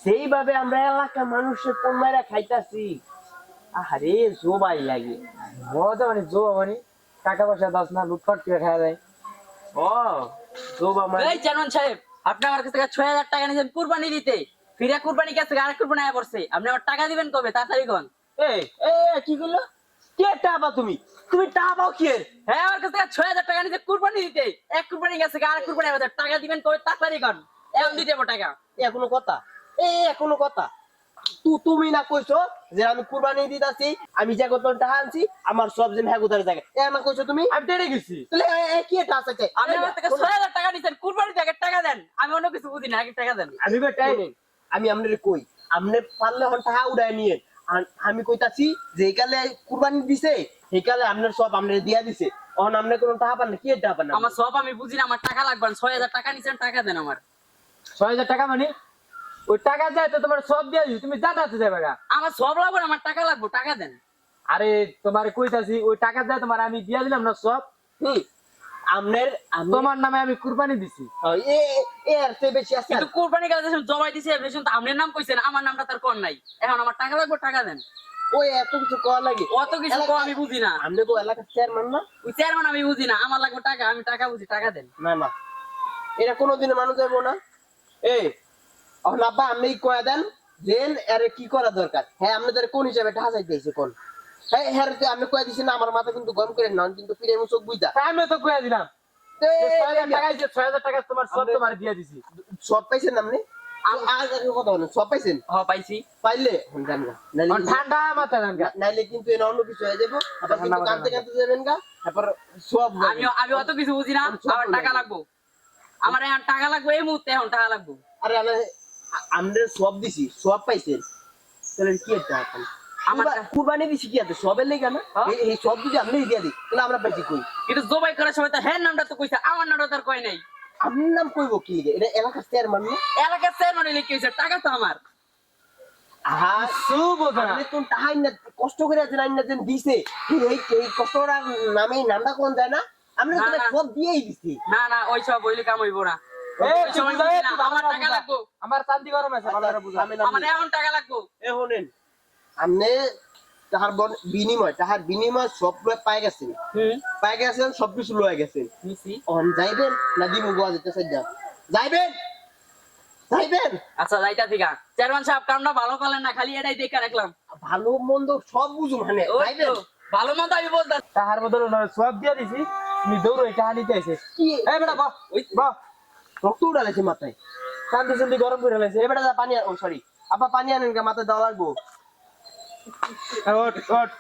সেইভাবে আমরা এলাকা মানুষের কোন মাইরা খাইতাছি। আরে জোবাই লাগে মজা মানে জো মানে টাকা পয়সা দাস না লুটপাট করে খাওয়া যায়। ও জোবা মানে এই চেয়ারম্যান সাহেব, আপনি আমার কাছ থেকে ৬০০০ টাকা নিয়েছেন কুরবানি দিতে, ফিরে কুরবানি কাছে আরেক কুরবানি আয়া পড়ছে, আপনি আমার টাকা দিবেন কবে? তাড়াতাড়ি কোন। এই কি করলো? কে টাকা তুমি তুমি টাকা পাও কি এর? হ্যাঁ, আমার কাছ থেকে ৬০০০ টাকা নিয়েছে কুরবানি দিতে, এক কুরবানি গেছে আরেক কুরবানি আয়া পড়ছে, টাকা দিবেন কবে? তাড়াতাড়ি কোন, এখন দিতে হবে টাকা। এখনো কথা এখনো কথা তুমি না কইছো যে আমি কুরবানি দিতাছি, আমি যে কত টাকা আনছি আমার সব যেন হ্যাঁ কোথায় জায়গা না কইছো তুমি? আমি টেনে গেছি। তাহলে কি এটা আছে? আপনি আমার থেকে ৬০০০ টাকা নিয়েছেন কুরবানি থেকে, টাকা দেন। আমি অন্য কিছু বুঝি না, আগে টাকা দেন। আমি বেটাই আমি আপনারে কই আপনি পারলে হন টাকা উড়ায় নিয়ে আমি কইতাছি যে এইকালে কুরবানি দিছে এইকালে আপনার সব আপনারে দিয়া দিছে, অন আপনি কোনো টাকা পান না, কি টাকা পান না? আমার সব আমি বুঝি না, আমার টাকা লাগবে না। ৬০০০ টাকা নিয়েছেন, টাকা দেন আমার। ৬০০০ টাকা মানে ওই টাকা যায় তো তোমার সব দিয়ে দিই, তুমি যাতে যাবে গা। আমার সব লাগবে না, আমার টাকা লাগবে, টাকা দেন। আরে তোমার কইতাছি ওই টাকা যায় তোমার আমি দিয়া দিলাম না সব। আপনার তোমার নামে আমি কুরবানি দিছি। এর চেয়ে বেশি আছে? কিন্তু কুরবানি কাছে জবাই দিছে, বেশি তো আপনার নাম কইছেন, আমার নামটা তার কোন নাই। এখন আমার টাকা লাগবে, টাকা দেন। ওই এত কিছু করা লাগে? অত কিছু কো আমি বুঝি না। আপনি তো এলাকার চেয়ারম্যান না? ওই চেয়ারম্যান আমি বুঝি না, আমার লাগবে টাকা, আমি টাকা বুঝি, টাকা দেন। না না, এটা কোনোদিনও মানুষ যাবো না। এই এখন আব্বা আপনি কয়া দেন জেন আরে কি করা দরকার। হ্যাঁ আপনাদের কোন হিসাবে টাকা চাইতেছে কোন? হ্যাঁ হ্যাঁ আমি কয়া দিছি না, আমার মাথা কিন্তু গরম করে না, কিন্তু ফিরে মুখ বুঝা আমি তো কইয়া দিলাম ৬০০০ টাকা যে ৬০০০ টাকা তোমার সব তোমার দিয়া দিছি। সব পাইছেন আপনি? আজ কথা বলেন, সব পাইছেন? হ, পাইছি। পাইলে জান না, ঠান্ডা মাথা জানগা। নাইলে কিন্তু এর অন্য কিছু হয়ে যাবো, আবার কিন্তু কাঁদতে কাঁদতে যাবেন গা, তারপর সব আমি অত কিছু বুঝি না, আমার টাকা লাগবে। আমার এখন টাকা লাগবে, এই মুহূর্তে এখন টাকা লাগবে। আরে আমরা সব দিছি, সব পাইছেন, তাহলে কি একটা এখন আমার কুরবানি দিছি কি আছে সবের লেগে না? এই সব যদি আপনি দিয়ে দিই তাহলে আমরা পাইছি কই? কিন্তু জবাই করার সময় তো হ্যাঁ নামটা তো কইছে, আমার নামটা তার কয় নাই। আপনার নাম কইবো কি লিগে? এটা এলাকার চেয়ারম্যান না? এলাকার চেয়ারম্যান লিখে হইছে, টাকা তো আমার। আহা সুবোঝা আপনি তো টাহাই না কষ্ট করে আছেন, আইন না যেন দিছে এই কষ্টটার নামে নামটা কোন যায় না? আমরা তো সব দিয়েই দিছি। না না, ওই সব হইলে কাম হইব না। ওই সময় বুঝি না, আমার টাকা লাগবে, আমার চান্দি গরম আছে ভালো করে বুঝা। আমার এখন টাকা লাগবে। শুনেন আপনি তাহার বিনিময় সব পাই গেছেন, পাই গেছেন সবকিছু লয়ে গেছেন, নিছি। অন যাইবেন না দিব গোয়া যেতে চাইজা যাইবেন? যাইবেন? আচ্ছা যাইতা ঠিক আছে। চেয়ারম্যান সাহেব কামটা ভালো করলেন না, খালি এটাই দেখে রাখলাম। ভালো মন্দ সব বুঝুন মানে ওই যাইবেন? তো, ভালো মন্দ আমি বলতাম। তাহার বদলে নয় সব দিয়া দিছি, তুমি দৌড়ো টাকা নিতে এসে। কি এই বেটা বাহ বাহ রক্ত উড়ালেছে মাথায়, চান্দি চান্দি গরম করে লাইছে। এবারে পানি ও সরি আপা পানি আনেন গা, মাথায় দেওয়া লাগবো। ওঠ ওঠ